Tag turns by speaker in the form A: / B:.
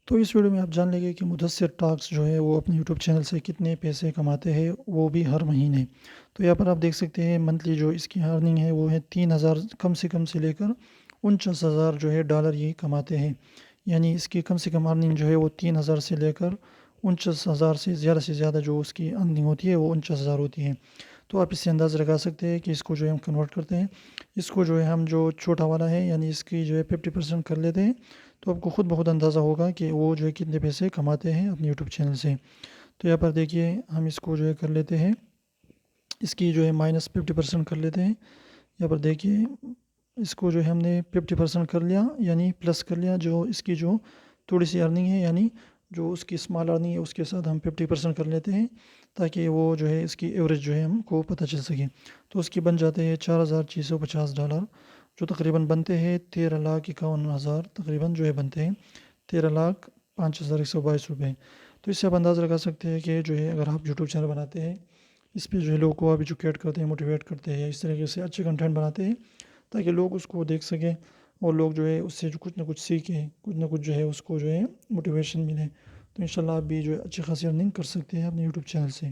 A: تو اس ویڈیو میں آپ جان لیں گے کہ مدثر ٹاکس جو ہے وہ اپنے یوٹیوب چینل سے کتنے پیسے کماتے ہیں، وہ بھی ہر مہینے۔ تو یہاں پر آپ دیکھ سکتے ہیں منتھلی جو اس کی ارننگ ہے وہ ہے 3,000 کم سے لے کر 49,000 جو ہے ڈالر یہ کماتے ہیں۔ یعنی اس کی کم سے کم ارننگ جو ہے وہ 3,000 سے لے کر 49,000 سے زیادہ جو اس کی ارننگ ہوتی ہے وہ 49,000 ہوتی ہے۔ تو آپ اس سے اندازہ لگا سکتے ہیں کہ اس کو جو ہے ہم کنورٹ کرتے ہیں، اس کو جو ہے ہم جو چھوٹا والا ہے یعنی اس کی جو ہے 50% کر لیتے ہیں، تو آپ کو خود بخود اندازہ ہوگا کہ وہ جو ہے کتنے پیسے کماتے ہیں اپنے یوٹیوب چینل سے۔ تو یہاں پر دیکھیے ہم اس کو جو ہے کر لیتے ہیں، اس کی جو ہے -50% کر لیتے ہیں۔ یہاں پر دیکھیے اس کو جو ہے ہم نے 50% کر لیا، یعنی پلس کر لیا جو اس کی جو تھوڑی سی ارننگ ہے، یعنی جو اس کی اسمال ارننگ ہے اس کے ساتھ ہم 50% کر لیتے ہیں، تاکہ وہ جو ہے اس کی ایوریج جو ہے ہم کو پتہ چل سکے۔ تو اس کی بن جاتے ہیں $4,650، جو تقریباً بنتے ہیں 13,51,000 تقریباً جو ہے بنتے ہیں 13,05,122 روپے۔ تو اس سے آپ اندازہ لگا سکتے ہیں کہ جو ہے اگر آپ یوٹیوب چینل بناتے ہیں، اس پہ جو ہے لوگوں کو آپ ایجوکیٹ کرتے ہیں، موٹیویٹ کرتے ہیں، اس طریقے سے اچھے کنٹینٹ بناتے ہیں تاکہ لوگ اس کو دیکھ سکیں اور لوگ جو ہے اس سے جو کچھ نہ کچھ سیکھیں، کچھ نہ کچھ جو ہے اس کو جو ہے موٹیویشن ملے، تو انشاءاللہ آپ بھی جو ہے اچھی خاصی ارننگ کر سکتے ہیں اپنے یوٹیوب چینل سے۔